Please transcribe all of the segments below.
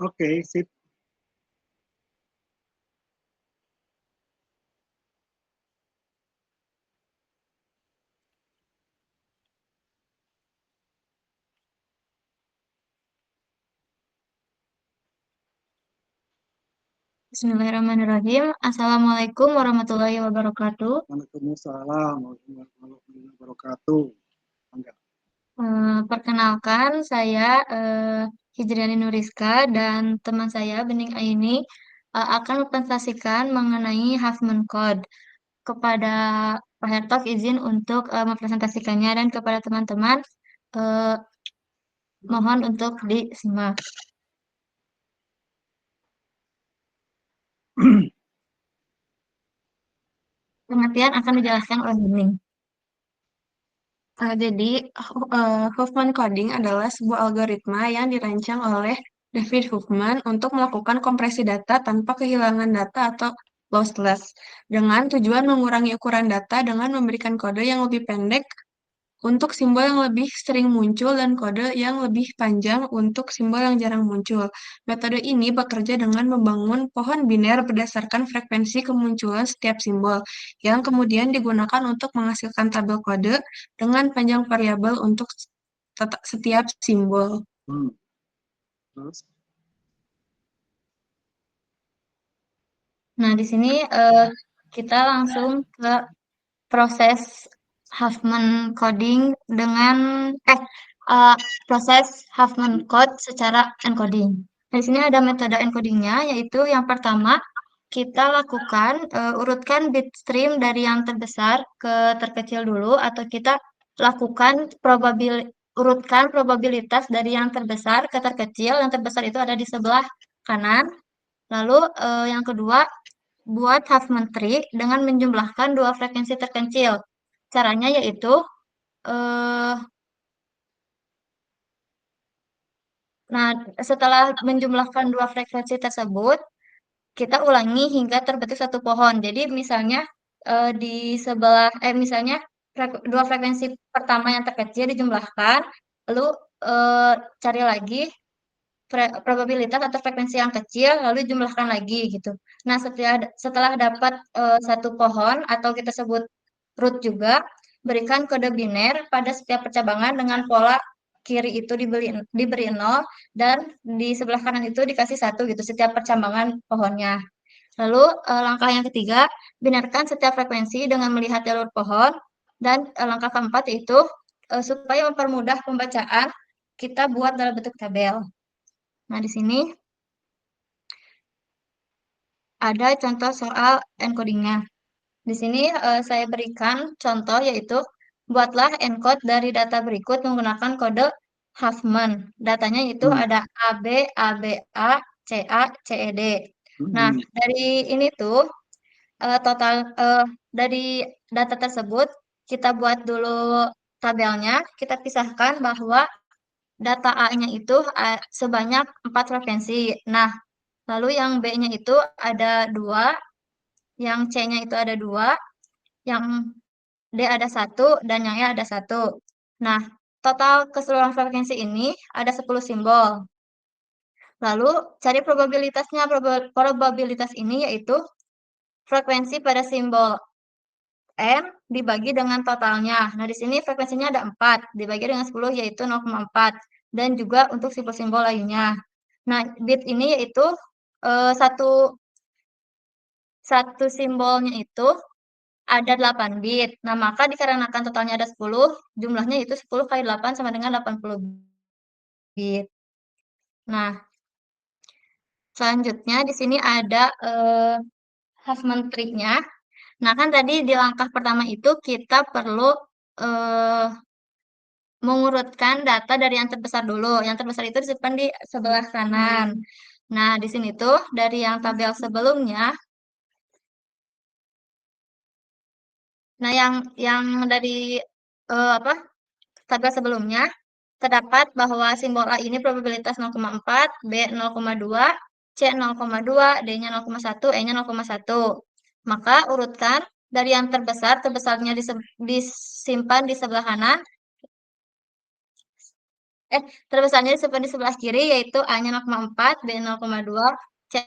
Oke, sip. Bismillahirrahmanirrahim. Assalamualaikum warahmatullahi wabarakatuh. Waalaikumsalam warahmatullahi wabarakatuh. Enggak. Perkenalkan, saya Hijriani Nuriska dan teman saya Bening Aini akan mempresentasikan mengenai Huffman Code. Kepada Pak Hertog izin untuk mempresentasikannya dan kepada teman-teman eh, mohon untuk disimak. Pengertian akan dijelaskan oleh Bening. Jadi, Huffman coding adalah sebuah algoritma yang dirancang oleh David Huffman untuk melakukan kompresi data tanpa kehilangan data atau lossless, dengan tujuan mengurangi ukuran data dengan memberikan kode yang lebih pendek untuk simbol yang lebih sering muncul dan kode yang lebih panjang untuk simbol yang jarang muncul. Metode ini bekerja dengan membangun pohon biner berdasarkan frekuensi kemunculan setiap simbol, yang kemudian digunakan untuk menghasilkan tabel kode dengan panjang variabel untuk setiap simbol. Terus, Nah, di sini kita langsung ke proses Huffman coding dengan eh uh, proses Huffman code secara encoding. Di sini ada metode encodingnya, yaitu yang pertama kita lakukan urutkan bit stream dari yang terbesar ke terkecil dulu, atau kita lakukan urutkan probabilitas dari yang terbesar ke terkecil. Yang terbesar itu ada di sebelah kanan. Lalu yang kedua, buat Huffman tree dengan menjumlahkan dua frekuensi terkecil. Caranya yaitu, eh, nah setelah menjumlahkan dua frekuensi tersebut, kita ulangi hingga terbentuk satu pohon. Jadi misalnya misalnya dua frekuensi pertama yang terkecil dijumlahkan, lalu eh, cari lagi probabilitas atau frekuensi yang kecil, lalu jumlahkan lagi gitu. Nah, setelah dapat satu pohon atau kita sebut root juga, berikan kode biner pada setiap percabangan dengan pola kiri itu diberi 0 dan di sebelah kanan itu dikasih satu gitu setiap percabangan pohonnya. Lalu langkah yang ketiga, binarkan setiap frekuensi dengan melihat jalur pohon, dan langkah keempat yaitu supaya mempermudah pembacaan, kita buat dalam bentuk tabel. Nah, di sini ada contoh soal encodingnya. Di sini saya berikan contoh, yaitu buatlah encode dari data berikut menggunakan kode Huffman. Datanya itu ada AB, ABA, CA, CED. Nah, dari ini tuh total dari data tersebut kita buat dulu tabelnya. Kita pisahkan bahwa data A-nya itu sebanyak 4 frekuensi. Nah, lalu yang B-nya itu ada 2, yang C-nya itu ada 2, yang D ada 1, dan yang E ada 1. Nah, total keseluruhan frekuensi ini ada 10 simbol. Lalu, cari probabilitasnya. Probabilitas ini yaitu frekuensi pada simbol N dibagi dengan totalnya. Nah, di sini frekuensinya ada 4, dibagi dengan 10 yaitu 0,4. Dan juga untuk simbol-simbol lainnya. Nah, bit ini yaitu satu simbolnya itu ada 8 bit. Nah, maka dikarenakan totalnya ada 10, jumlahnya itu 10 kali 8 sama dengan 80 bit. Nah, selanjutnya di sini ada Huffman tree-nya. Nah, kan tadi di langkah pertama itu kita perlu eh, mengurutkan data dari yang terbesar dulu. Yang terbesar itu disimpan di sebelah kanan. Nah, di sini tuh dari yang tabel sebelumnya. Nah, yang dari apa? Tabel sebelumnya terdapat bahwa simbol A ini probabilitas 0,4, B 0,2, C 0,2, D-nya 0,1, E-nya 0,1. Maka urutkan dari yang terbesarnya disimpan di sebelah kanan, terbesarnya di sebelah kiri yaitu A-nya 0,4, B 0,2, C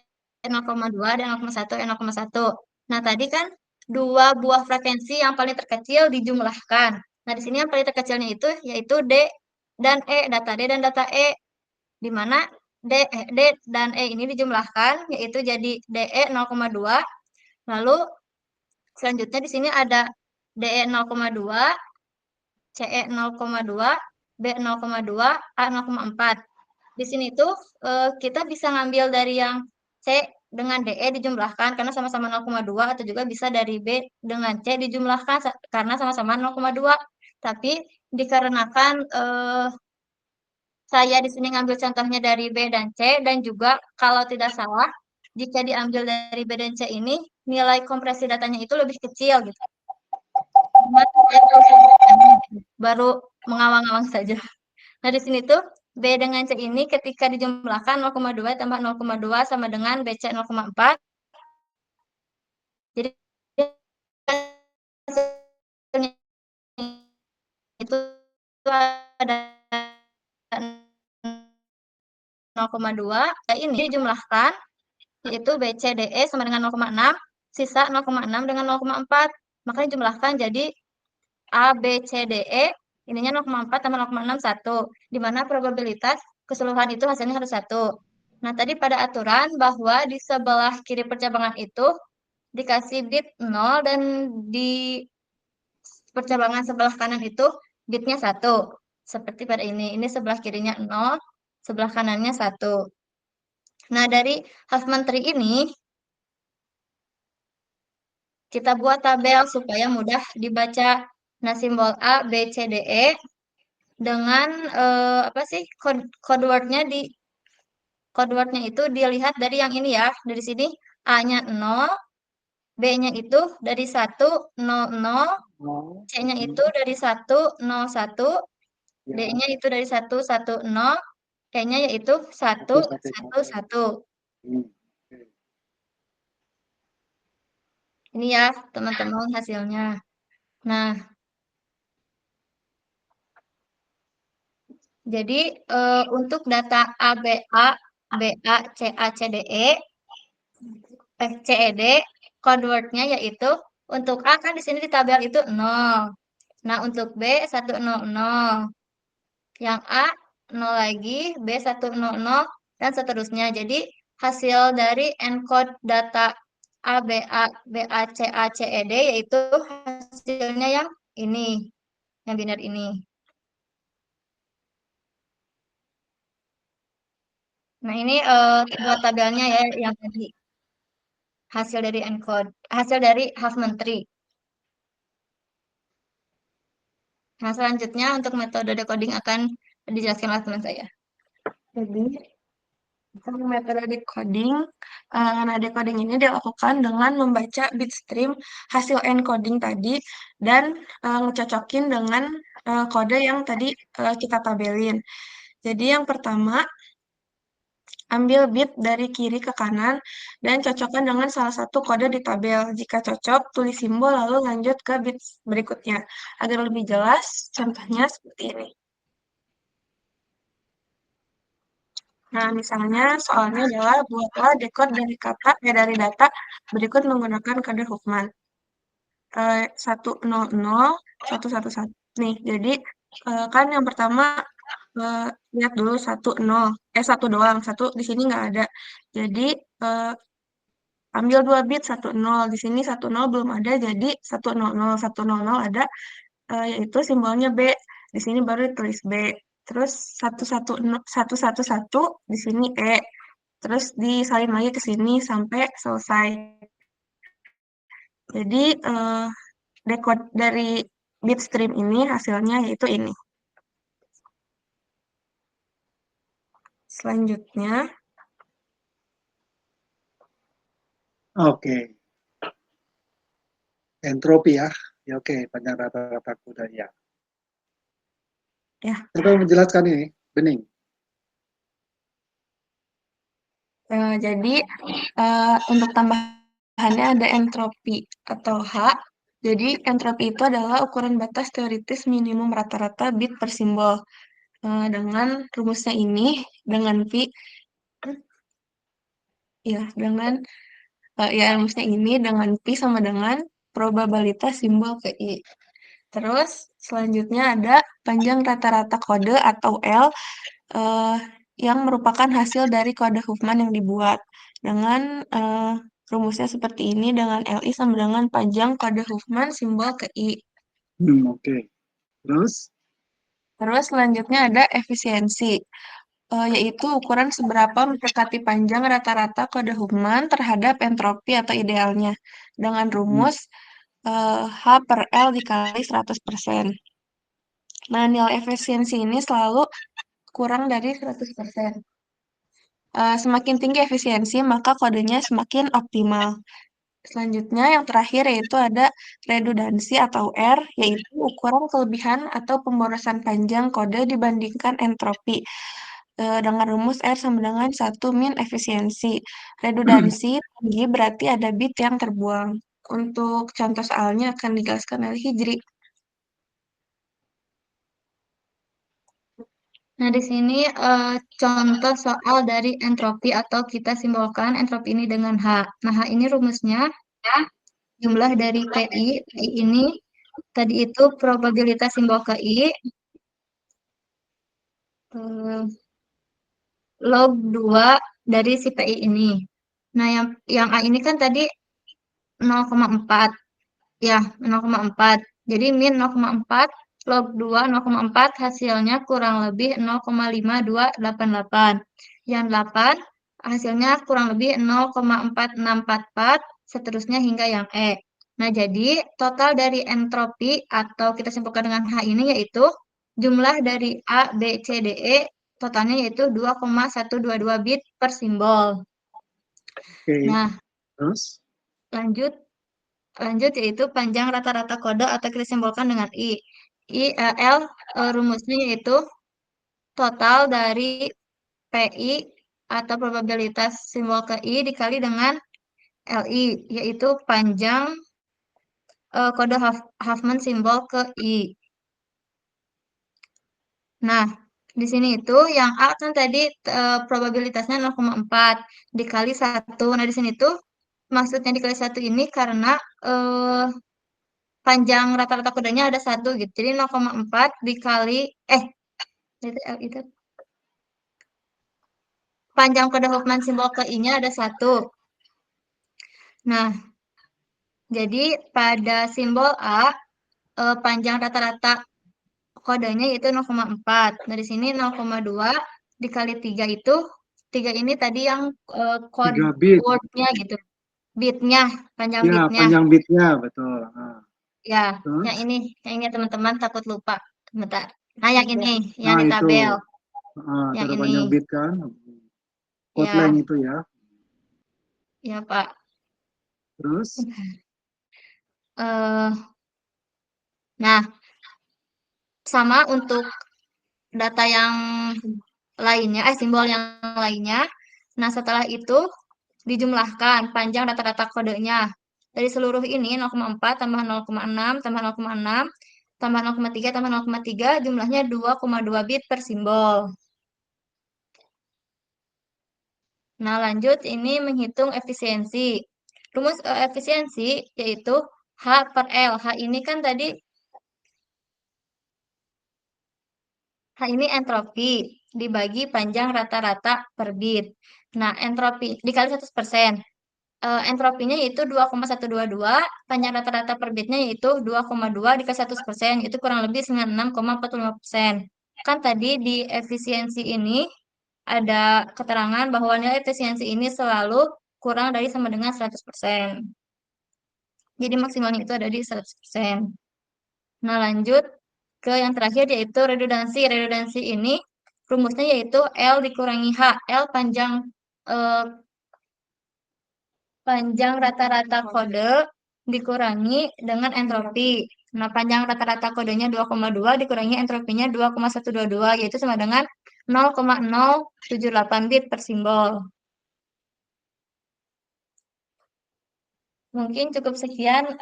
0,2, dan 0,1, E 0,1. Nah, tadi kan dua buah frekuensi yang paling terkecil dijumlahkan. Nah, di sini yang paling terkecilnya itu yaitu D dan E, data D dan data E, di mana D dan E ini dijumlahkan yaitu jadi DE 0,2. Lalu selanjutnya di sini ada DE 0,2, CE 0,2, B 0,2, A 0,4. Di sini tuh kita bisa ngambil dari yang C dengan DE dijumlahkan karena sama-sama 0,2, atau juga bisa dari B dengan C dijumlahkan karena sama-sama 0,2. Tapi dikarenakan saya di sini ngambil contohnya dari B dan C, dan juga kalau tidak salah jika diambil dari B dan C ini nilai kompresi datanya itu lebih kecil gitu. Baru mengawang-awang saja. Nah, di sini tuh B dengan C ini ketika dijumlahkan 0,2 tambah 0,2 sama dengan BC 0,4. Jadi itu ada 0,2. Ini dijumlahkan yaitu BCDE sama dengan 0,6, sisa 0,6 dengan 0,4. Maka dijumlahkan jadi ABCDE ininya 0,4 tambah 0,6 1, di mana probabilitas keseluruhan itu hasilnya harus 1. Nah, tadi pada aturan bahwa di sebelah kiri percabangan itu dikasih bit 0 dan di percabangan sebelah kanan itu bitnya 1. Seperti pada ini sebelah kirinya 0, sebelah kanannya 1. Nah, dari Huffman tree ini kita buat tabel supaya mudah dibaca. Nah, simbol A, B, C, D, E dengan apa sih code wordnya itu dilihat dari yang ini ya. Dari sini A-nya 0, B-nya itu dari 1, 0, 0, C-nya itu dari 1, 0, 1, D-nya itu dari 1, 1, 0, E-nya yaitu 1, 1, 1. Ini ya, teman-teman, hasilnya. Nah, jadi untuk data ABA, BA, CA, CDE, CED, code word-nya yaitu untuk A kan di sini di tabel itu 0. Nah, untuk B 100, yang A 0 lagi, B 100, dan seterusnya. Jadi hasil dari encode data ABA, BA, CA, CED yaitu hasilnya yang ini, yang biner ini. Nah, ini buat tabelnya ya yang tadi. Hasil dari encode, hasil dari Huffman tree. Nah, selanjutnya untuk metode decoding akan dijelaskan oleh teman saya. Jadi, untuk metode decoding, nah decoding ini dilakukan dengan membaca bitstream hasil encoding tadi dan ngecocokin dengan kode yang tadi kita tabelin. Jadi yang pertama, ambil bit dari kiri ke kanan dan cocokkan dengan salah satu kode di tabel. Jika cocok, tulis simbol lalu lanjut ke bit berikutnya. Agar lebih jelas, contohnya seperti ini. Nah, misalnya soalnya adalah buatlah decode dari dari data berikut menggunakan kode Huffman. 100, 111. Nih, jadi kan yang pertama lihat dulu 1 doang, 1 di sini nggak ada. Jadi ambil 2 bit 1 0. Di sini 1 0 belum ada, jadi 1 0 0 ada, yaitu simbolnya B. Di sini baru ditulis B. Terus 1 1 1 di sini E. Terus disalin lagi ke sini sampai selesai. Jadi decode dari bitstream ini hasilnya yaitu ini. Selanjutnya, Oke. Entropi ya. Ya oke, panjang rata-rata kuda ya. ya. Siapa yang menjelaskan ini? Bening. Jadi untuk tambahannya ada entropi atau H. Jadi entropi itu adalah ukuran batas teoritis minimum rata-rata bit per simbol. dengan rumusnya ini, dengan pi, ya dengan rumusnya ini dengan pi sama dengan probabilitas simbol ke i. Terus selanjutnya ada panjang rata-rata kode atau L eh, yang merupakan hasil dari kode Huffman yang dibuat. Dengan rumusnya seperti ini, dengan LI sama dengan panjang kode Huffman simbol ke I. Oke. Terus? Terus selanjutnya ada efisiensi, yaitu ukuran seberapa mendekati panjang rata-rata kode Huffman terhadap entropi atau idealnya. Dengan rumus H per L dikali 100%. Nah, nilai efisiensi ini selalu kurang dari 100%. Semakin tinggi efisiensi, maka kodenya semakin optimal. Selanjutnya, yang terakhir yaitu ada redundansi atau R, yaitu ukuran kelebihan atau pemborosan panjang kode dibandingkan entropi. Dengan rumus R sama dengan 1 min efisiensi. Redundansi tinggi berarti ada bit yang terbuang. Untuk contoh soalnya akan dijelaskan oleh Hijri. Nah, di sini contoh soal dari entropi atau kita simbolkan entropi ini dengan H. Nah, H ini rumusnya jumlah dari PI. PI ini tadi itu probabilitas simbol ke I log 2 dari si PI ini. Nah, yang A ini kan tadi 0,4. Ya, 0,4. Jadi min 0,4 log 2 0,4 hasilnya kurang lebih 0,5288. Yang 8 hasilnya kurang lebih 0,4644 seterusnya hingga yang E. Nah, jadi total dari entropi atau kita simpulkan dengan H ini yaitu jumlah dari A, B, C, D, E totalnya yaitu 2,122 bit per simbol. Oke. Nah, Terus? lanjut yaitu panjang rata-rata kode atau kita simbolkan dengan I. L rumusnya yaitu total dari PI atau probabilitas simbol ke I dikali dengan LI, yaitu panjang kode Huffman simbol ke I. Nah, di sini itu yang A kan tadi probabilitasnya 0,4 dikali 1. Nah, di sini tuh maksudnya dikali 1 ini karena panjang rata-rata kodenya ada 1 gitu. Jadi 0,4 dikali itu panjang kode Huffman simbol ke I-nya ada 1. Nah, jadi pada simbol A panjang rata-rata kodenya itu 0,4. Dari sini 0,2 dikali 3 itu 3 ini tadi yang code 3 bit. word-nya gitu. Bitnya, panjang Ya, bitnya. panjang bitnya, betul. Ya, Terus? yang ini teman-teman takut lupa. Bentar. Nah, yang ini, yang Nah, di itu. tabel. Yang Cara ini, panjang bit kan. Code line ya, itu ya. ya Pak. Terus? Eh, nah, sama untuk data yang lainnya, simbol yang lainnya. Nah, setelah itu dijumlahkan panjang rata-rata kodenya. Dari seluruh ini 0,4 tambah 0,6 tambah 0,6 tambah 0,3 tambah 0,3 jumlahnya 2,2 bit per simbol. Nah, lanjut ini menghitung efisiensi. Rumus efisiensi yaitu H per L. H ini kan tadi H ini entropi dibagi panjang rata-rata per bit. Nah, entropi dikali 100%. Entropinya yaitu 2,122, panjang rata-rata per bitnya yaitu 2,2 dikali 100%, itu kurang lebih 96,45%. Kan tadi di efisiensi ini ada keterangan bahwa nilai efisiensi ini selalu kurang dari sama dengan 100%. Jadi maksimalnya itu ada di 100%. Nah, lanjut ke yang terakhir yaitu redundansi. Redundansi ini rumusnya yaitu L dikurangi H. L panjang rata-rata kode dikurangi dengan entropi. Nah, panjang rata-rata kodenya 2,2 dikurangi entropinya 2,122 yaitu sama dengan 0,078 bit per simbol. Mungkin cukup sekian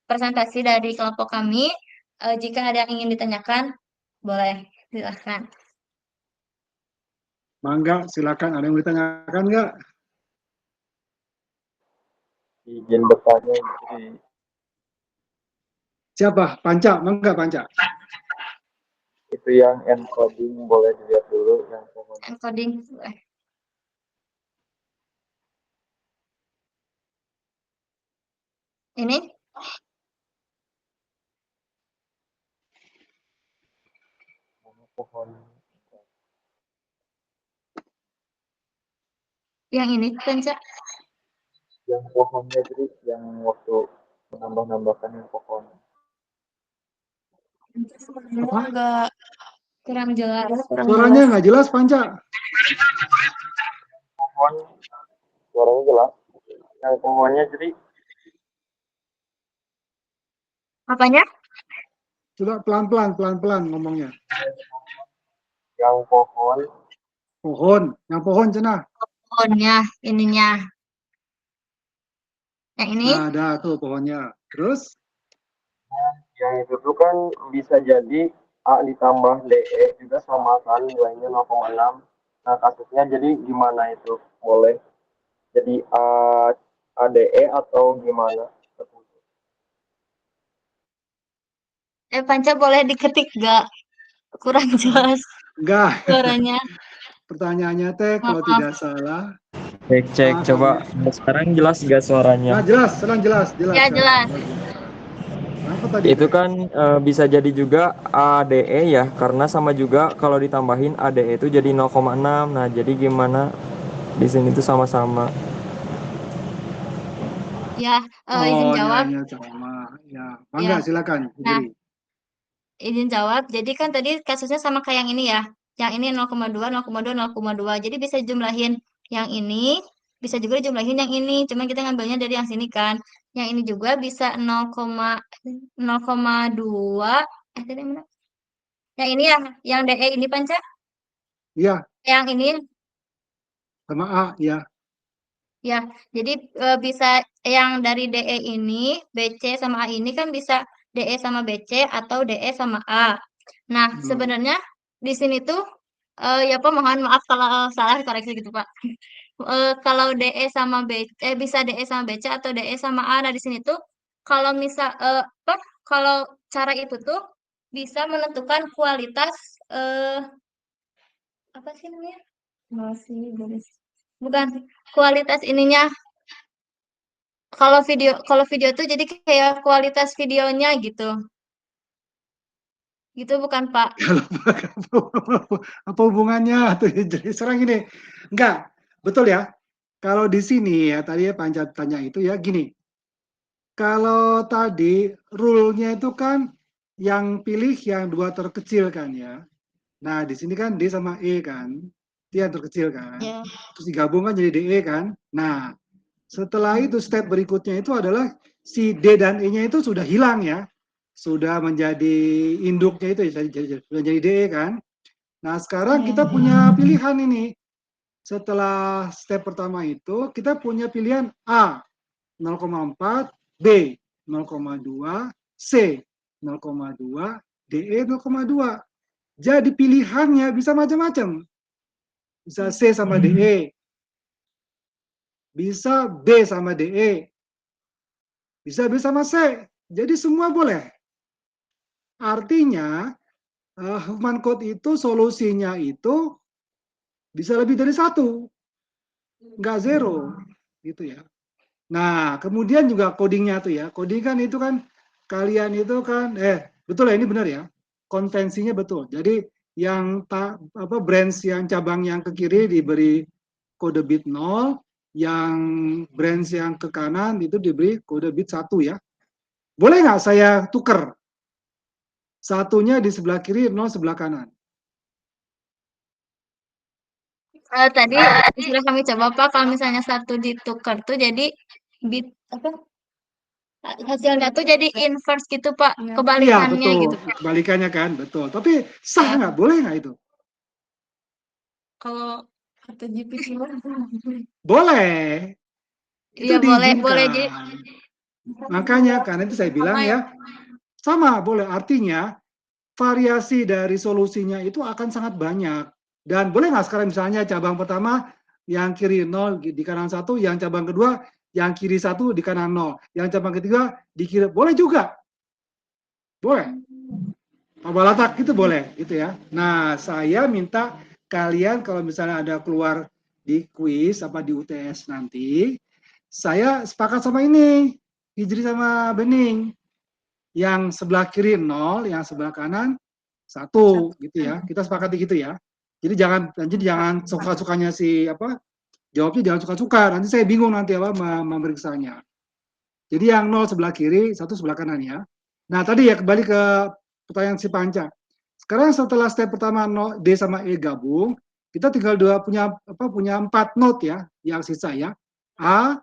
presentasi dari kelompok kami. Jika ada yang ingin ditanyakan, boleh. Silahkan. Mangga, silakan. Ada yang mau ditanyakan nggak? Izin bertanya, jadi Siapa? Panca, mangga Panca. itu yang encoding boleh dilihat dulu yang pohon. Encoding. Ini Pohon yang ini Panca. yang pohonnya jadi yang waktu menambah-nambahkan yang pohon. Apa? Enggak Kurang jelas. Suaranya nggak jelas, Panca. Pohon suaranya jelas. Yang pohonnya jadi Apanya? Coba pelan-pelan ngomongnya. yang pohon Pohon, yang pohon cenah. Pohonnya, ininya. Yang ini Nah, ada tuh pohonnya. Terus? yang itu tuh kan bisa jadi A ditambah DE juga sama kan nilainya 0,6. Nah kasusnya jadi gimana itu? Boleh jadi ADE atau gimana? Panca boleh diketik gak? Kurang jelas Enggak. suaranya. Pertanyaannya teh kalau Maaf. tidak salah. Cek coba sekarang jelas gak suaranya? Nah, jelas, sekarang jelas. Ya, Sekarang. jelas. Bagus. Apa tadi? Itu Teh? kan bisa jadi juga ADE ya, karena sama juga kalau ditambahin ADE itu jadi 0,6. Nah, jadi gimana di sini tuh sama-sama. Ya, izin Oh, jawab. ya sama. Ya, Ya. mangga silakan. Nah, Jadi. izin jawab. Jadi kan tadi kasusnya sama kayak yang ini ya. Yang ini 0,2, 0,2, 0,2. Jadi bisa jumlahin yang ini, bisa juga jumlahin yang ini. Cuma kita ngambilnya dari yang sini kan. Yang ini juga bisa 0,2. Tadi mana? Yang ini ya, yang DE ini Panca. Iya, Yang ini sama A, ya. ya. Jadi bisa yang dari DE ini, BC sama A ini kan bisa DE sama BC atau DE sama A. Nah, sebenarnya di sini tuh ya Pak, mohon maaf kalau salah koreksi gitu Pak. Kalau DE sama bisa DE sama BC atau DE sama A. Nah, di sini tuh kalau misal apa? Kalau cara itu tuh bisa menentukan kualitas apa sih namanya? Masih bukan kualitas ininya. Kalau video tuh jadi kayak kualitas videonya gitu. Gitu bukan Pak? Apa hubungannya? Tuh, jadi serang ini. Enggak, betul ya. Kalau di sini ya, tadi ya Panca tanya itu ya gini. Kalau tadi rule-nya itu kan yang pilih yang dua terkecil kan ya. Nah, di sini kan D sama E kan. Dia yang terkecil kan. Ya. Terus digabungkan jadi DE kan. Nah, setelah itu step berikutnya itu adalah si D dan E-nya itu sudah hilang ya. Sudah menjadi induknya itu sudah jadi DE kan. Nah, sekarang kita punya pilihan ini. Setelah step pertama itu kita punya pilihan A 0,4, B 0,2, C 0,2, DE 0,2. Jadi pilihannya bisa macam-macam. Bisa C sama DE, bisa B sama DE, bisa B sama C. Jadi semua boleh. Artinya Huffman Code itu solusinya itu bisa lebih dari satu, nggak zero, gitu ya. Nah, kemudian juga codingnya tuh ya. Coding kan itu kan kalian itu kan betul ya, ini benar ya. Konvensinya betul. Jadi yang branch yang cabang yang ke kiri diberi kode bit 0, yang branch yang ke kanan itu diberi kode bit 1 ya. Boleh nggak saya tuker? Satunya di sebelah kiri, 0 sebelah kanan. Tadi sudah kami coba Pak, kalau misalnya satu ditukar tuh jadi bit apa? Hasilnya tuh jadi inverse gitu Pak, Iya, kebalikannya betul. gitu Pak. Kebalikannya kan, betul. Tapi sah Ya. nggak? Boleh nggak itu? Kalau kata GPT Boleh. Itu Iya boleh diizinkan. jadi Makanya karena itu saya bilang ya, sama boleh. Artinya variasi dari solusinya itu akan sangat banyak. Dan boleh nggak sekarang misalnya cabang pertama yang kiri 0 di kanan 1, yang cabang kedua yang kiri 1 di kanan 0, yang cabang ketiga di kiri, boleh juga. Boleh. Pabalatak itu boleh gitu ya. Nah, saya minta kalian kalau misalnya ada keluar di kuis apa di UTS nanti, saya sepakat sama ini, Hijri sama Bening. Yang sebelah kiri 0, yang sebelah kanan 1 gitu ya. Kita sepakati gitu ya. Jadi jangan suka-sukanya si apa? Jawabnya jangan suka-suka. Nanti saya bingung nanti apa memeriksanya. Jadi yang 0 sebelah kiri, 1 sebelah kanan ya. Nah, tadi ya kembali ke pertanyaan si Panca. Sekarang setelah step pertama D sama E gabung, kita tinggal punya 4 note ya yang sisa ya. A,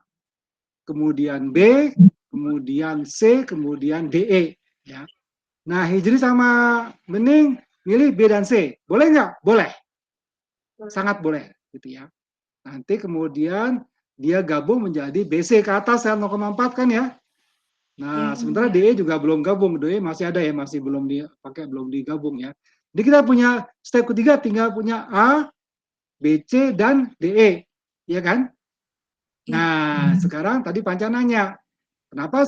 kemudian B, kemudian C, kemudian DE ya. Nah, Hijri sama Bening milih B dan C. Boleh nggak? Boleh. Sangat boleh gitu ya. Nanti kemudian dia gabung menjadi BC ke atas sel 0,4 kan ya. Nah, sementara DE juga belum gabung, DE masih ada ya, masih belum dipakai, belum digabung ya. Jadi kita punya step ketiga tinggal punya A, BC dan DE, ya kan? Nah, sekarang tadi Panca nanya, kenapa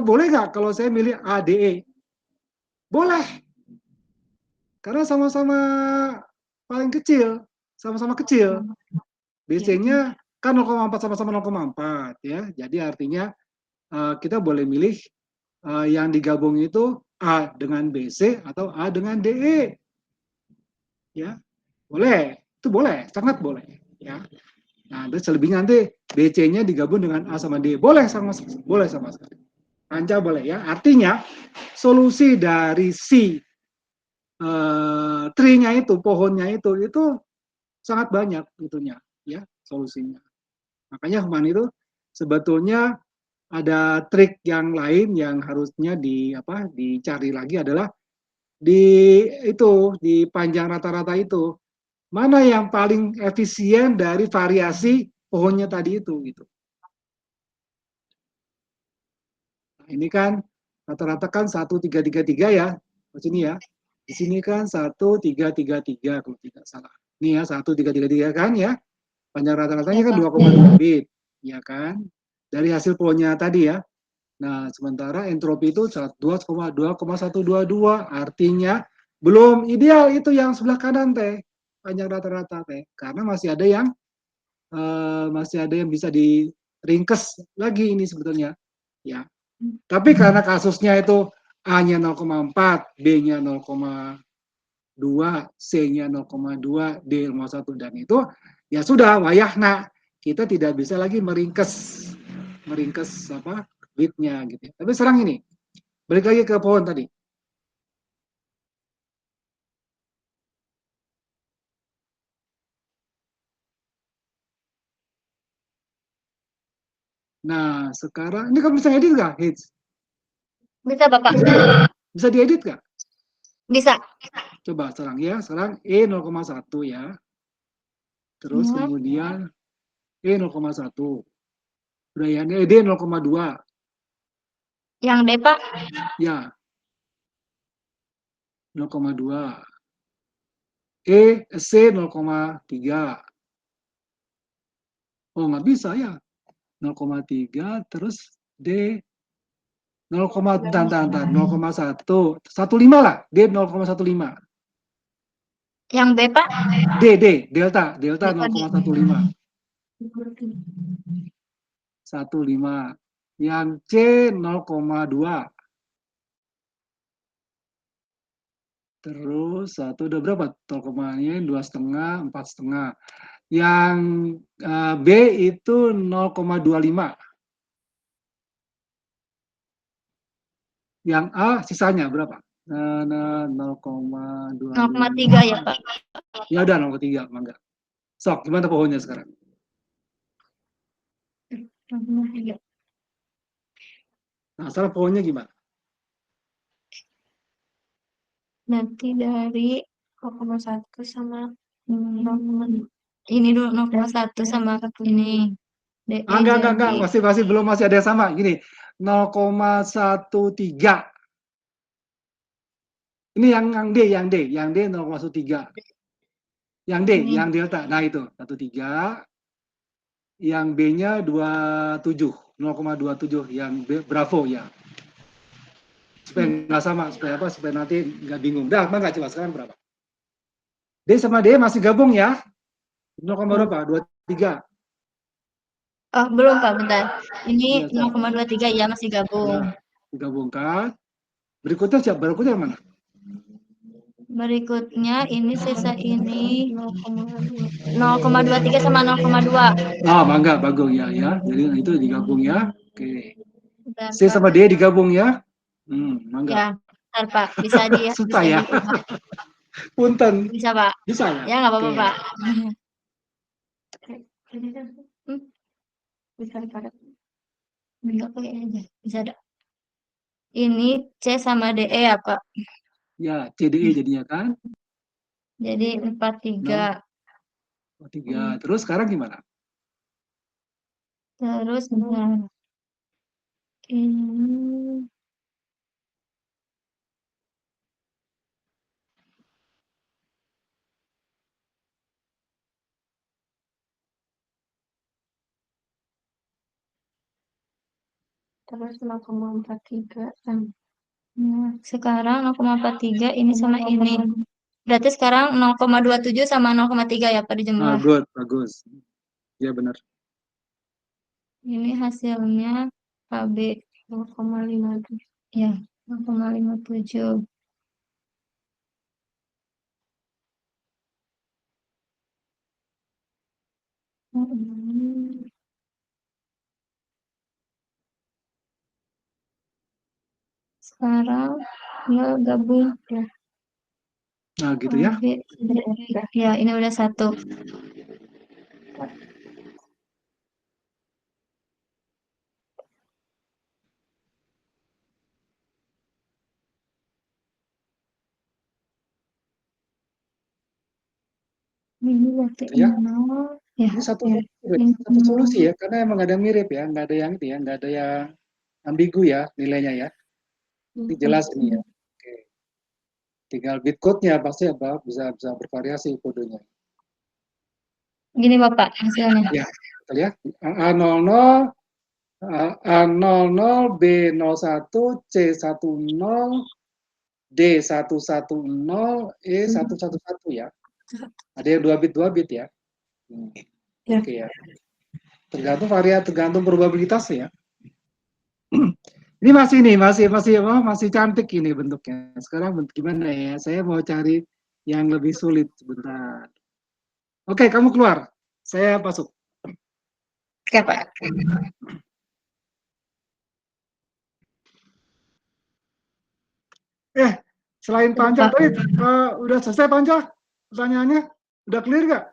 boleh nggak kalau saya milih A, DE? Boleh, karena sama-sama paling kecil, sama-sama kecil. BC-nya kan 0,4 sama-sama 0,4 ya, jadi artinya kita boleh milih yang digabung itu A dengan BC atau A dengan DE. Ya, boleh. Itu boleh, sangat boleh. Ya. Nah, terus selebihnya nanti BC-nya digabung dengan A sama D. Boleh sama sekali. Panca boleh ya. Artinya solusi dari si tree-nya itu, pohonnya itu sangat banyak itunya, ya solusinya. Makanya Human itu sebetulnya ada trik yang lain yang harusnya dicari lagi adalah di panjang rata-rata itu mana yang paling efisien dari variasi pohonnya tadi itu gitu. Nah, ini kan rata-rata kan 1333 ya di sini ya. Di sini kan 1333 kalau tidak salah. Ini ya 1333 kan ya. Panjang rata-ratanya kan 2,2 bit, ya kan? Dari hasil pohonnya tadi ya. Nah, sementara entropi itu 2,122, artinya belum ideal itu yang sebelah kanan teh, panjang rata-rata teh, karena masih ada yang bisa diringkes lagi ini sebetulnya, ya. Tapi karena kasusnya itu A-nya 0,4, B-nya 0,2, C-nya 0,2, D 0,1 dan itu ya sudah wayahna kita tidak bisa lagi meringkes bitnya gitu. Tapi sekarang ini balik lagi ke pohon tadi. Nah, sekarang ini kamu bisa edit nggak, Hits? Bisa, Bapak. Bisa diedit nggak? Bisa. Coba sekarang ya, sekarang E 0,1 ya. Terus kemudian E 0,1. Udah ya, D 0,2. Yang D, Pak? Ya. 0,2. C 0,3. Oh, nggak bisa ya. 0,3 terus D 0,1. 15 lah. D 0,15. Yang B, Pak? Delta 0,15. 15. Yang C 0,2. Terus satu udah berapa? 0,nya 2,5, 4,5. Yang B itu 0,25. Yang A sisanya berapa? 0,25. 0,3 ya, Pak. Ya udah 0,3, mangga. Sok, gimana pohonnya sekarang? 0,3. Nah, sekarang pohonnya gimana? Nanti dari 0,1 sama ini dulu 0,1 sama ini. DE Enggak, jadi masih ada yang sama. Gini, 0,13. Ini yang D 0,13. Yang D, Ini. yang delta. Nah itu 13. Yang B-nya 27, 0,27 yang B, Bravo ya. Supaya nggak sama, supaya apa? Supaya nanti nggak bingung. Dah, nggak coba sekarang berapa? D sama D masih gabung ya? 0, berapa? 23. Oh, belum Pak, bentar. Ini Iya, 0,23 ya masih gabung. ya, digabungkan. Berikutnya siapa? Berikutnya yang mana? Berikutnya ini sisa ini 0,23 sama 0,2. Ah, mangga, bagus ya, ya. Jadi itu digabung ya. Oke. Bentar, C Pak. sama D digabung ya. Mangga. Ya, bentar, Pak. Bisa Susah bisa ya. diubah. Punten. Bisa, Pak. Bisa ya? Ya, nggak apa-apa, Oke. Pak. Bisa dipakai. Enggak pakai aja. Bisa ada. Ini C sama DE ya, Pak. Ya, CDE jadinya kan. Jadi 43. 3. Terus sekarang gimana? Terus bentar. Ini Terus 0,43 nah, sekarang 0,43 ini sama ini. Berarti sekarang 0,27 sama 0,3 ya, Pak, dijumlah. Good, bagus. Ya benar. Ini hasilnya KB 0,57. ya 0,57. Sekarang ya gabung ya. Nah, gitu ya. KB. Ya, ini udah satu. Ini berarti Ya. 0. Ya, Ini satu ya. satu solusi ya, karena emang ada mirip ya, nggak ada yang itu ya, nggak ada yang ambigu ya nilainya ya. Ini jelas ini ya. Oke. Tinggal bit code-nya pasti apa bisa bisa bervariasi kodenya. Gini Bapak hasilnya. Ya, kita lihat A00 A00 B01 C10 D110 E111 ya. Ada yang 2 bit ya. Ya. Oke ya. Tergantung probabilitas ya. Ini masih cantik ini bentuknya. Sekarang bentuk gimana ya? Saya mau cari yang lebih sulit sebentar. Oke, kamu keluar. Saya masuk. Oke Pak. Selain panjang tadi udah selesai panjang pertanyaannya? Udah clear nggak?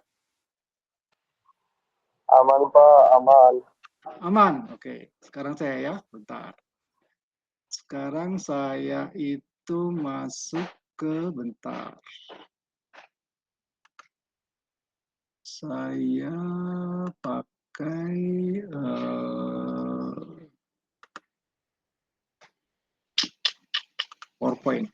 Aman Pak, aman. Aman. Oke, sekarang saya ya, bentar. Sekarang saya itu masuk ke bentar. Saya pakai PowerPoint.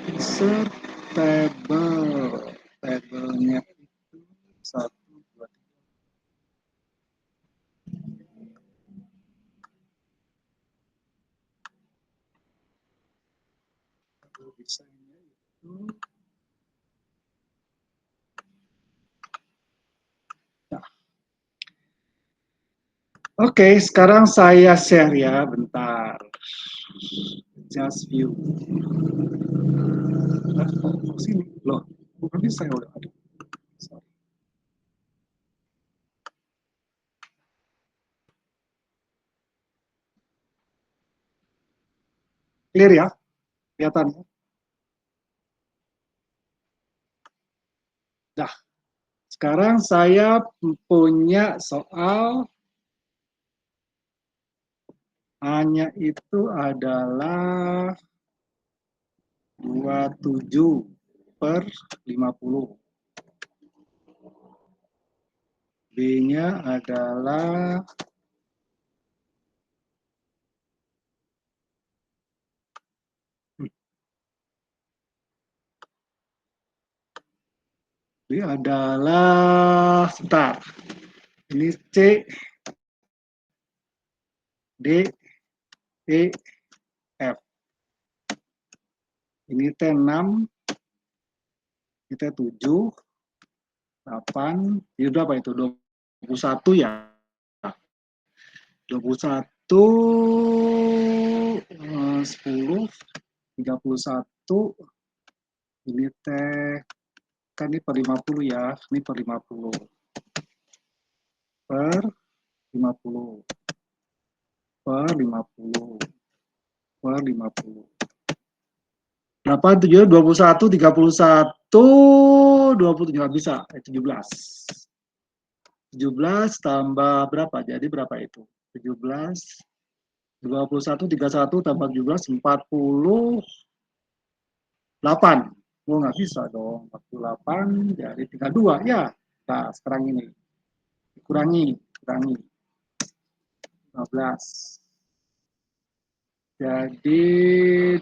Insert table. Tabelnya itu 1, 2, 3. Desainnya itu nah. Oke, sekarang saya share ya, bentar. Just view. Sini, loh, bukan bisa ya udah ada. Sorry. Clear ya, kelihatan. Sekarang saya punya soal, hanya itu adalah 27/50. B-nya adalah 7. Ini C, D, E, F. Ini T6, ini T7, 8, jadi berapa itu? 21 ya? 21, 10, 31, ini T, kan ini per 50 ya, ini per 50. Per 50. Per 50. Per 50. 8, 7, 21, 31, 27, nggak bisa, 17. 17 tambah berapa? Jadi berapa itu? 17, 21, 31 tambah 17, 48. Oh, nggak bisa dong. 48, jadi tinggal 2. Ya, nah sekarang ini. Kurangi. 15. Jadi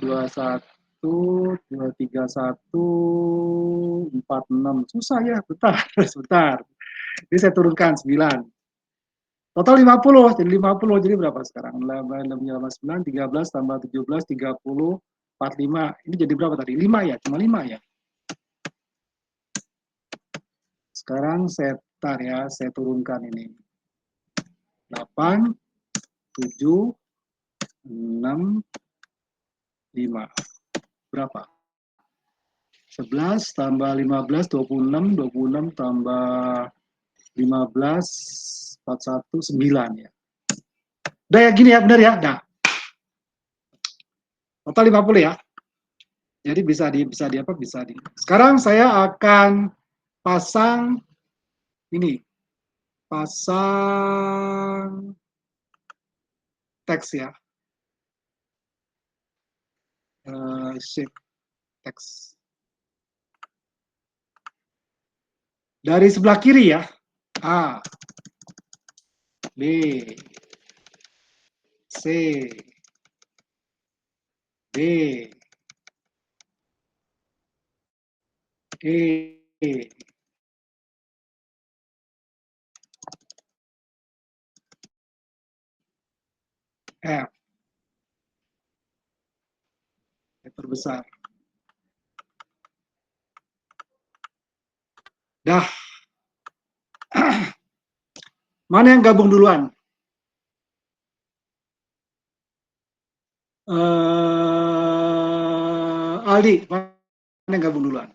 21, 231, 46. Susah ya, bentar, sebentar. Jadi saya turunkan 9. Total 50, jadi 50. Jadi berapa sekarang? 9, 13 tambah 17, 30, 45. Ini jadi berapa tadi? 5 ya? Cuma 5 ya? Sekarang saya tar ya, saya turunkan ini. 8, 7, 6, 5. Berapa? 11 tambah 15, 26, 26 tambah 15, 41, 9 ya. Udah ya gini ya, benar ya? Nah, total 50 ya. Jadi bisa di apa? Bisa di. Sekarang saya akan pasang ini. Pasang teks ya. Shape teks. Dari sebelah kiri ya. A, B, C, D, E, F. Terbesar. Dah. Mana yang gabung duluan? Aldi, mana yang gabung duluan?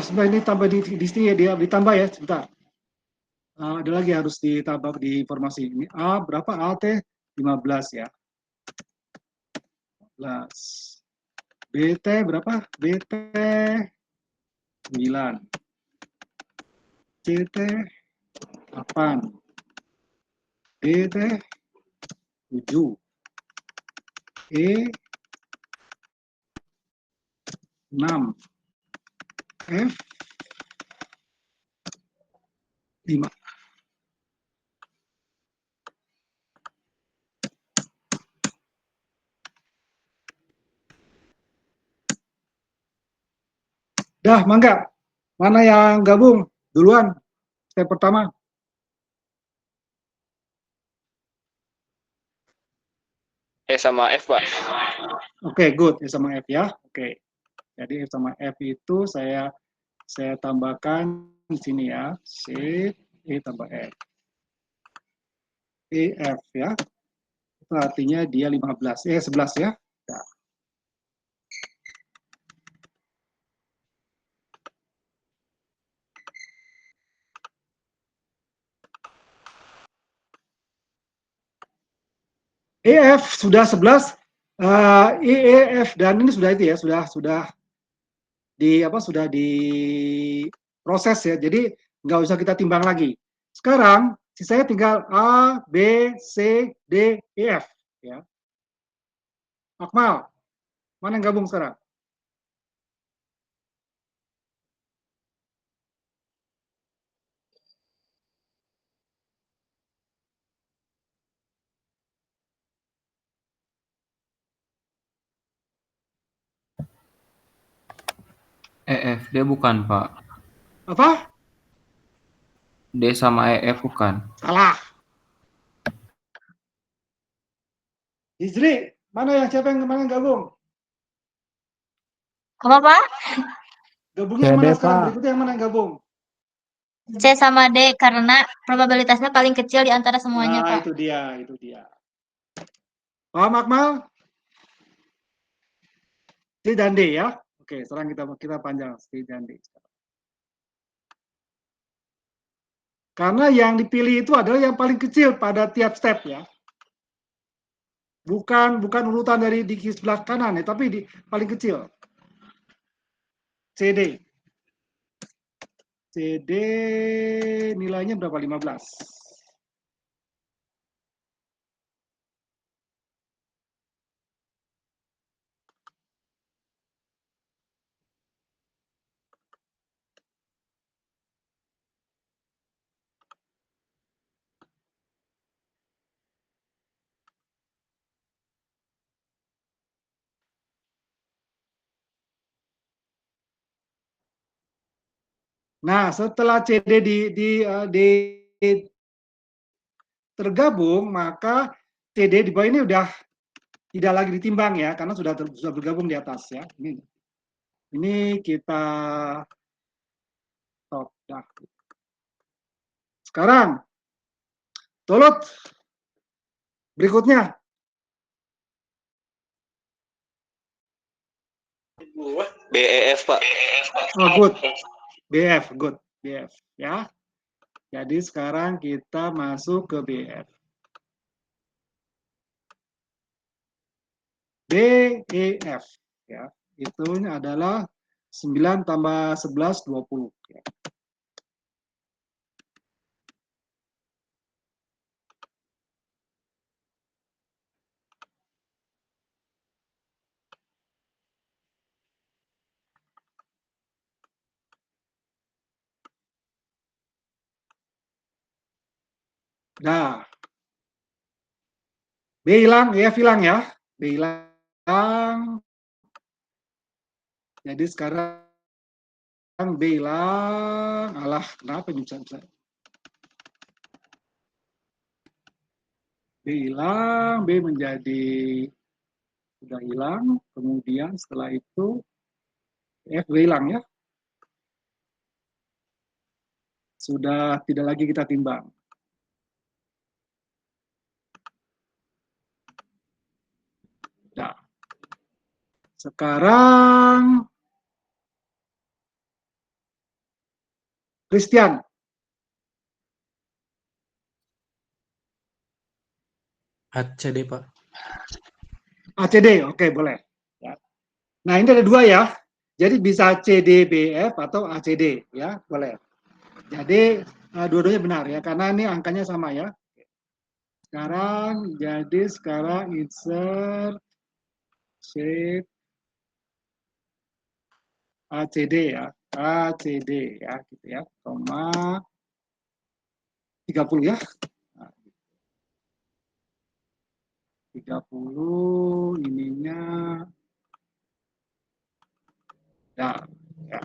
Sebentar ini tambah di sini ya, dia ditambah ya, sebentar. Ada lagi harus ditambah di informasi ini. A berapa? A T 15 ya. 15. BT berapa? BT 9. CT 8. DT 7. E 6. F 5. Dah, mangga. Mana yang gabung? Duluan. Step pertama. E sama F, Pak. Oke, good. E sama F ya. Oke. Jadi F sama F itu saya tambahkan di sini ya. Shift E tambah F. EF ya. Itu artinya dia 15. 11 ya. Nah. EF sudah 11, EF dan ini sudah itu ya, sudah sudah diproses ya. Jadi nggak usah kita timbang lagi. Sekarang sisanya tinggal A, B, C, D, E, F ya. Akmal, mana yang gabung sekarang? EF, dia bukan, Pak. Apa? D sama EF bukan. Salah. Hijri, siapa yang gabung? Apa, Pak? Gabungnya yang mana CD, sekarang? Pak. Berikutnya yang mana yang gabung? C sama D karena probabilitasnya paling kecil di antara semuanya, Nah, Pak. itu dia. Paham, Akmal? C dan D ya. Oke, sekarang kita panjang C dan D. Karena yang dipilih itu adalah yang paling kecil pada tiap step ya. Bukan urutan dari di sebelah kanan ya, tapi di paling kecil. CD. CD nilainya berapa? 15. Nah, setelah CD di tergabung, maka CD di bawah ini udah tidak lagi ditimbang ya, karena sudah bergabung di atas ya. Ini kita stop. Nah. Sekarang, Tolut. Berikutnya. BEF, Pak. Oh, good. BF, good. BF, ya. Jadi sekarang kita masuk ke BF. BEF, ya. Itu adalah 9 tambah 11, 20. Ya. Nah, B hilang, EF hilang ya. B hilang. Jadi sekarang B hilang. Alah, kenapa bisa? B hilang, B menjadi sudah hilang. Kemudian setelah itu F hilang ya. Sudah tidak lagi kita timbang. Nah, sekarang Christian. ACD, Pak. ACD, oke boleh. Ya. Nah ini ada dua ya. Jadi bisa CDBF atau ACD ya, boleh. Jadi dua-duanya benar ya, karena ini angkanya sama ya. Sekarang insert shape ACD ya, ACD ya, gitu ya, koma 30 ya. 30 ininya ya, ya.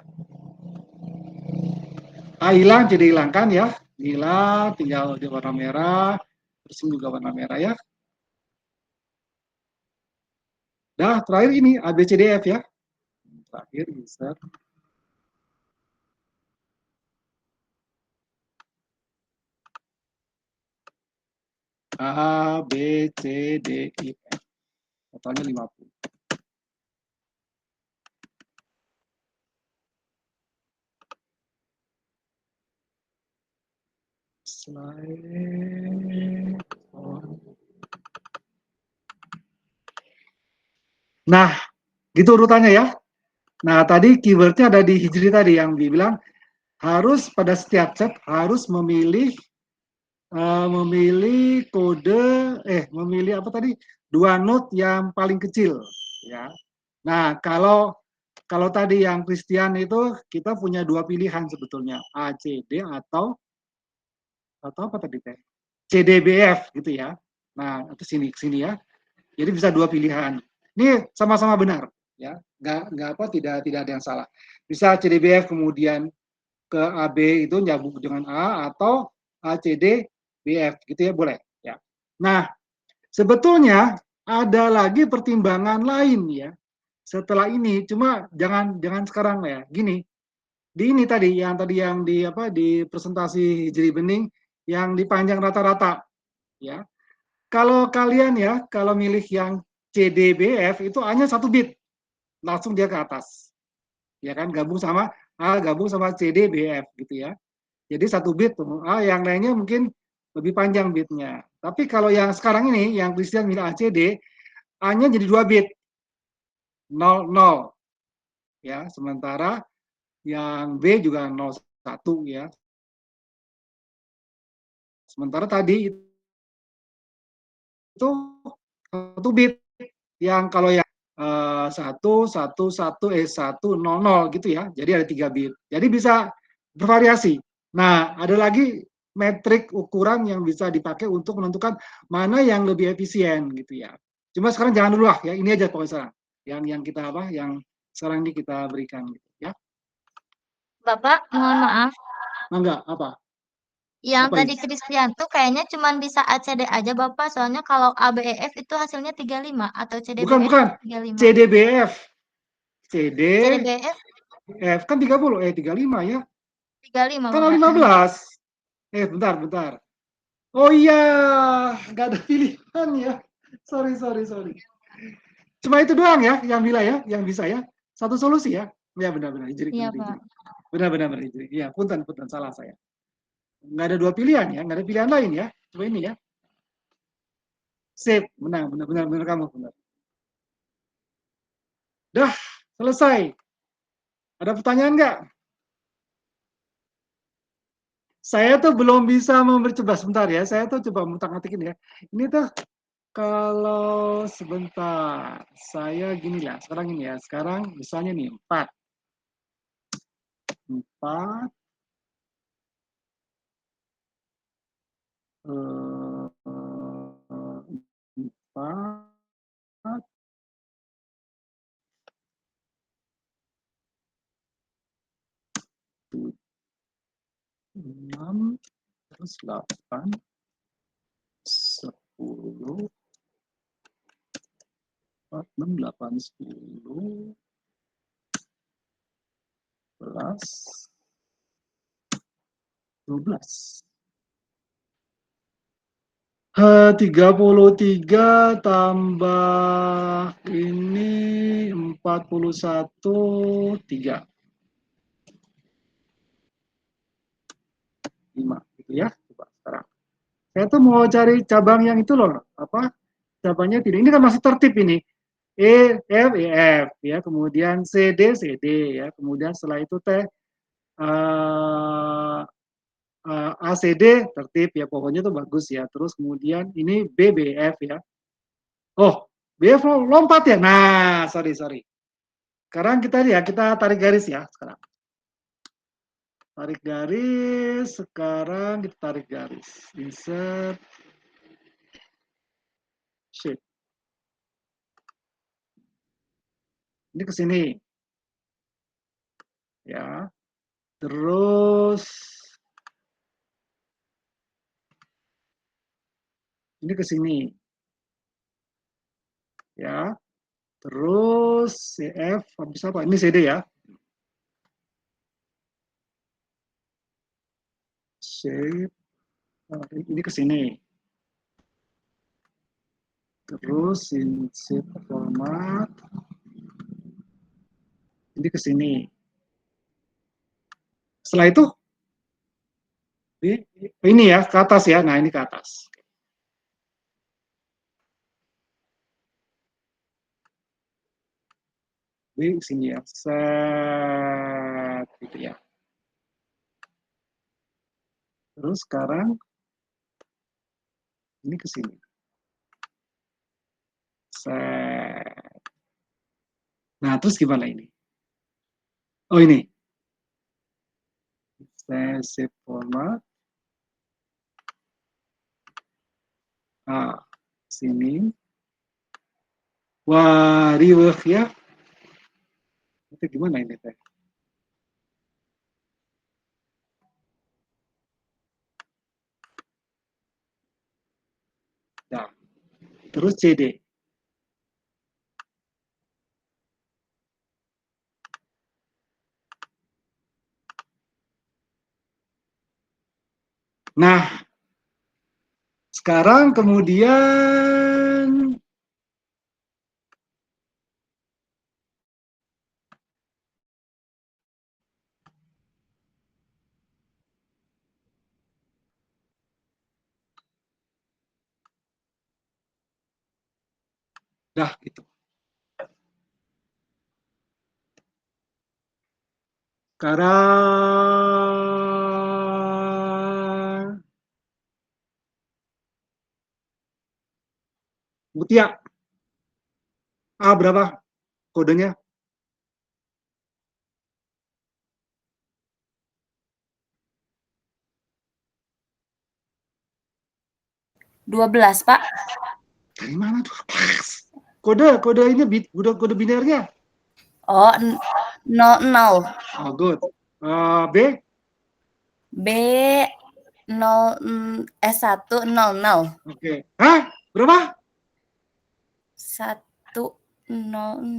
Hilang jadi hilangkan ya, hilang tinggal di warna merah, terus ini juga warna merah ya. Nah terakhir ini ABCDF ya, terakhir insert A B C D E F, totalnya 50. Slide on. Nah, gitu urutannya ya. Nah, tadi keywordnya ada di Hijri tadi yang dibilang harus pada setiap chat harus memilih memilih apa tadi, 2 not yang paling kecil ya. Nah, kalau tadi yang Christian itu kita punya 2 pilihan sebetulnya, A, C, D atau apa tadi teh? C, D, B, F gitu ya. Nah, itu sini ya. Jadi bisa 2 pilihan. Ini sama-sama benar ya. Nggak apa, tidak ada yang salah. Bisa C, D, B, F kemudian ke A, B itu nyambung dengan A, atau A, C, D, B, F gitu ya, boleh ya. Nah, sebetulnya ada lagi pertimbangan lain ya setelah ini, cuma jangan sekarang ya. Gini, di ini tadi yang di apa, di presentasi Hijri Bening yang dipanjang rata-rata ya. Kalau kalian ya, kalau milih yang CDBF itu hanya 1 bit, langsung dia ke atas. Ya kan, gabung sama CDBF gitu ya. Jadi 1 bit tuh. Yang lainnya mungkin lebih panjang bitnya. Tapi kalau yang sekarang ini, yang Christian milih ACD, hanya jadi 2 bit. 00 ya, sementara yang B juga 01 ya. Sementara tadi itu 1 bit, yang kalau yang 1 gitu ya. Jadi ada 3 bit. Jadi bisa bervariasi. Nah, ada lagi metrik ukuran yang bisa dipakai untuk menentukan mana yang lebih efisien gitu ya. Cuma sekarang jangan dulu lah ya, ini aja pokoknya sekarang. Yang kita apa, yang sekarang ini kita berikan gitu ya. Bapak, mohon maaf. Enggak, apa? Yang Apa tadi itu? Christian tuh kayaknya cuma bisa ACD aja Bapak, soalnya kalau ABEF itu hasilnya 35 atau Bukan, CDBF bukan. 35. CDBF. CD, CDBF F kan 30, 35 ya. 35 Kan Bapak. 15. Bentar. Oh iya, nggak ada pilihan ya. Sorry. Cuma itu doang ya, yang bila ya, yang bisa ya. Satu solusi ya. Ya benar-benar Hijri, Iya benar Pak. Hijri. Benar Hijri. Ya, punten, salah saya. Nggak ada 2 pilihan ya, nggak ada pilihan lain ya. Coba ini ya. Sip, benar kamu, benar. Dah, selesai. Ada pertanyaan nggak? Saya tuh belum bisa coba sebentar ya. Saya tuh coba ngutak-ngatikin ya. Ini tuh kalau sebentar, saya gini lah. Sekarang ini ya. Sekarang misalnya nih 4. 4 4 6 terus 8 10 4 6 8 10 11 12 33 tambah ini 41 3 5 gitu ya. Coba sekarang. Saya tuh mau cari cabang yang itu loh, apa? Cabangnya tidak. Ini kan masih tertib ini. E, F, E, F ya, kemudian C, D, ya. Kemudian setelah itu T A, C, D tertib ya, pokoknya itu bagus ya. Terus kemudian ini B, B, F ya. Oh, B, F lompat ya. Nah, sorry. Sekarang kita tarik garis ya sekarang. Tarik garis, sekarang kita tarik garis. Insert, shape. Ini ke sini. Ya. Terus ini ke sini. Ya. Terus CF habis apa? Ini CD ya. Shape. Ini ke sini. Terus insert format. Ini ke sini. Setelah itu ini ya ke atas ya. Nah, ini ke atas. Di sini ya, set, gitu ya. Terus sekarang ini ke sini. Set. Nah, terus gimana ini? Oh, ini. Saya save format. Nah, sini. Wah, rework ya. Itu gimana ini teh? Nah, terus CD. Nah, sekarang kemudian dah gitu. Sekarang Mutia. Berapa kodenya? Belas Pak. Dari mana tuh? Kode ini kode binernya. Oh, 00. Oh, good. B? B 100. Oke. Hah? Berapa? 100. 10.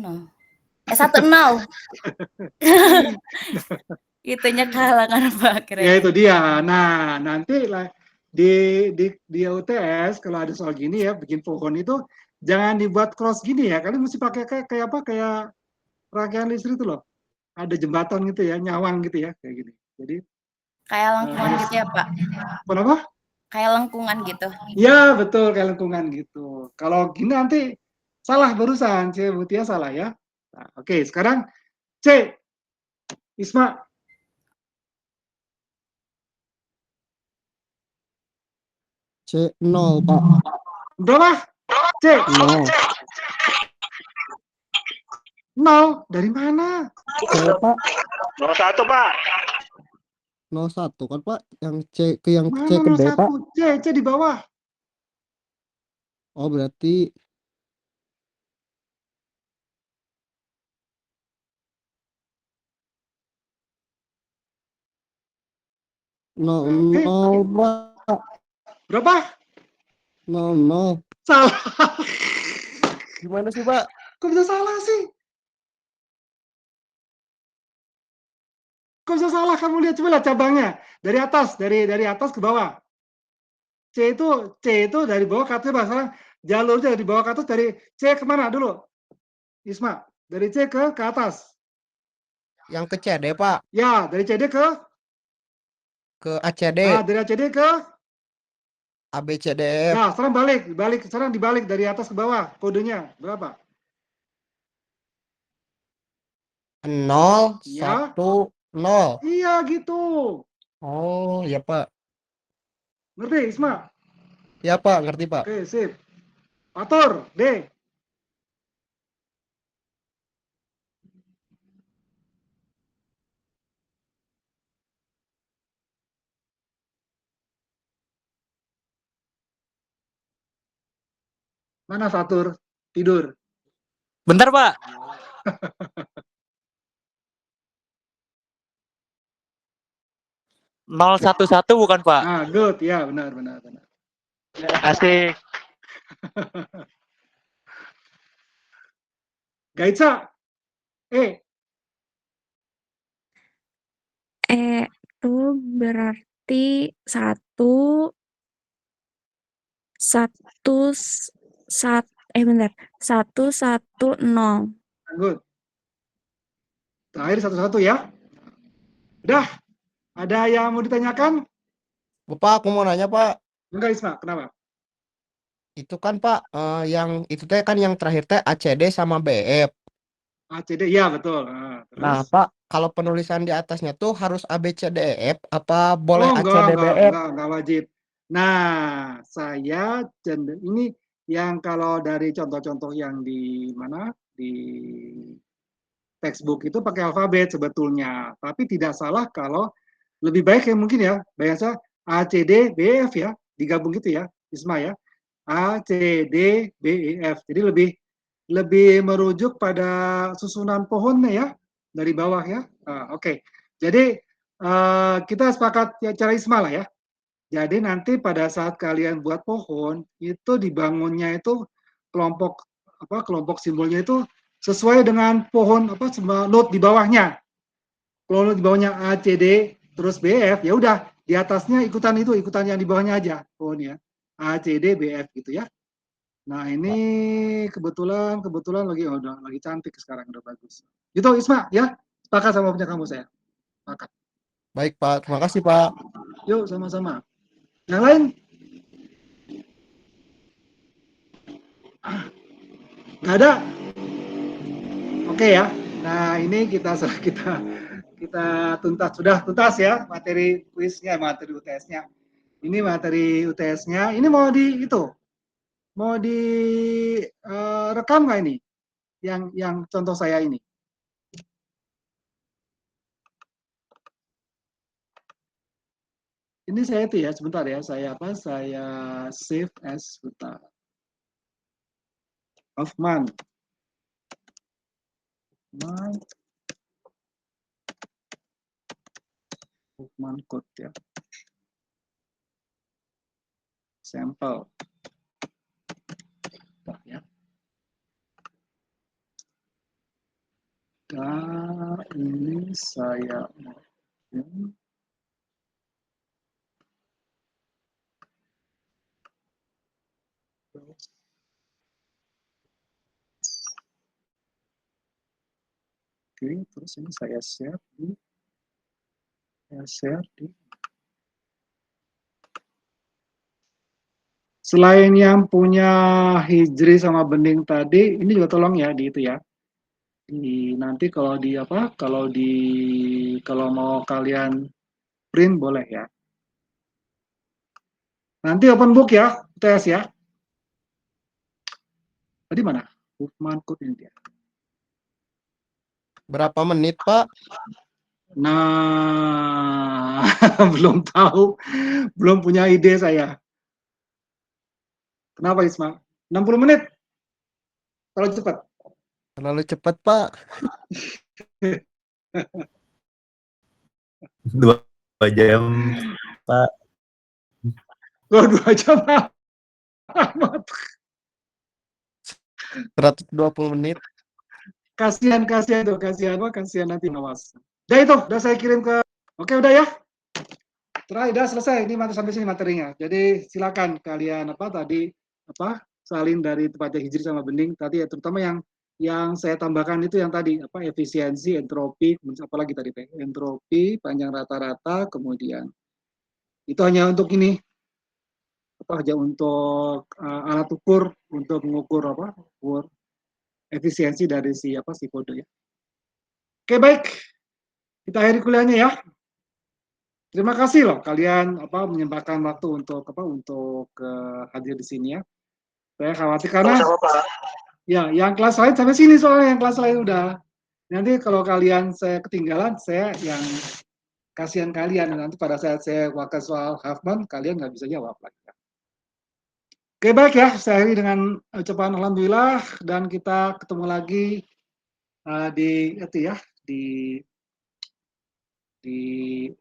Itunya kalangan Pak keren. Ya itu dia. Nah, nanti lah di UTS kalau ada soal gini ya, bikin pohon itu jangan dibuat cross gini ya. Kalian mesti pakai kayak apa? Kayak rangkaian listrik itu loh. Ada jembatan gitu ya, nyawang gitu ya, kayak gini. Jadi kayak lengkungan gitu ya, Pak? Kenapa? Kayak lengkungan gitu. Ya, betul, kayak lengkungan gitu. Kalau gini nanti salah barusan, C. Mutia salah ya. Nah, oke, sekarang C. Isma. C0, Pak. Berapa? C. 0. 0. Dari mana? C, Pak. 01, Pak. 01 kan, Pak? Yang C ke yang Mana C ke D, Pak. C di bawah. Oh, berarti nol, Pak. Berapa? 00. Salah. Gimana sih, Pak? Kok bisa salah sih? Kok bisa salah? Kamu lihat, coba lihat cabangnya. Dari atas, dari atas ke bawah. C itu dari bawah ke atas, sekarang jalurnya dari bawah ke atas, dari C kemana dulu? Isma, dari C ke atas. Yang ke CD, Pak. Ya, dari CD ke ACD. dari ACD ke ABCDF. Nah, sekarang sekarang dibalik dari atas ke bawah. Kodenya berapa? 0, Ya. 1, 0. Iya, gitu. Oh, ya, Pak. Ngerti, Isma? Ya, Pak, ngerti, Pak. Oke, sip. Atur, D. Mana Fatur? Tidur. Bentar, Pak. Nol satu satu bukan, Pak? Nah, good. Ya, benar. Asik. Gaitsa. Itu berarti 1 bentar. 110. Good. Terakhir satu-satu ya. Udah. Ada yang mau ditanyakan? Bapak, aku mau nanya, Pak. Enggak, Isma. Kenapa? Itu kan, Pak, yang itu teh kan yang terakhir teh ACD sama BF. ACD, ya betul. Nah, Terus? Pak, kalau penulisan di atasnya tuh harus A, B, C, D, E, F, apa boleh Oh, A, C, D, B, F? enggak wajib. Nah, saya ini yang kalau dari contoh-contoh yang di mana di textbook itu pakai alfabet sebetulnya, tapi tidak salah kalau lebih baik yang mungkin ya, biasa A, C, D, B, E, F ya, digabung gitu ya, Isma ya. A, C, D, B, E, F. Jadi lebih merujuk pada susunan pohonnya ya, dari bawah ya. Oke. Jadi kita sepakat ya, cara Isma lah ya. Jadi nanti pada saat kalian buat pohon, itu dibangunnya itu kelompok kelompok simbolnya itu sesuai dengan pohon note di bawahnya. Kalau note di bawahnya A, C, D, terus B, F, ya udah di atasnya ikutan yang di bawahnya aja pohonnya. A, C, D, B, F gitu ya. Nah, ini kebetulan lagi cantik sekarang, udah bagus. Gitu Isma ya. Sepakat sama punya kamu saya. Sepakat. Baik, Pak. Terima kasih, Pak. Yuk sama-sama. Yang lain? Nggak ada? Oke ya. Nah, ini kita sudah tuntas ya materi kuisnya, materi UTS-nya. Ini materi UTS-nya. Ini mau rekam nggak ini? Yang contoh saya ini. Ini saya itu ya, sebentar ya, saya save as, sebentar. Hoffman code ya. Sampel. Ya. Dan ini saya Oke, terus ini saya share di selain yang punya Hijri sama Bening tadi, ini juga tolong ya di itu ya. Nanti kalau mau kalian print boleh ya. Nanti open book ya, UTS ya. Tadi mana? Hoffman code ini dia. Berapa menit, Pak? Nah, belum tahu. Belum punya ide saya. Kenapa Isma? 60 menit? Terlalu cepat? Terlalu cepat, Pak. 2 jam, Pak. 2 jam. 120 menit. Kasihan nanti mawas. Udah saya kirim ke. Oke, udah ya. Terakhir udah selesai. Ini sampai sini materinya. Jadi silakan kalian salin dari tempatnya Hijri sama Bening tadi ya, terutama yang saya tambahkan itu yang tadi efisiensi, entropi, apalagi tadi entropi, panjang rata-rata, kemudian itu hanya untuk ini aja untuk alat ukur untuk mengukur ukur efisiensi dari si kode ya. Oke, baik. Kita akhiri kuliahnya ya. Terima kasih loh kalian menyempatkan waktu untuk hadir di sini ya. Saya khawatir karena ya yang kelas lain sampai sini soalnya yang kelas lain udah. Nanti kalau kalian saya ketinggalan, saya yang kasihan kalian nanti pada saat saya wakil soal Huffman kalian nggak bisa jawab lagi. Oke, baik ya, saya akhiri dengan ucapan alhamdulillah dan kita ketemu lagi di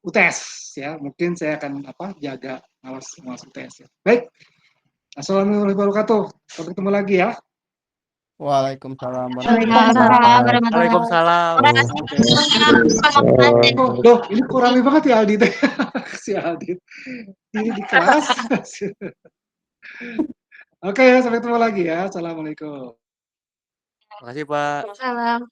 UTS ya. Mungkin saya akan jaga awas UTS ya. Baik. Assalamualaikum warahmatullahi wabarakatuh. Sampai ketemu lagi ya. Waalaikumsalam. Waalaikumsalam. Loh, ini kurang banget ya Aldi. Si Aldi. Ini di kelas. Oke ya, sampai ketemu lagi ya. Assalamualaikum. Makasih, Pak. Salam.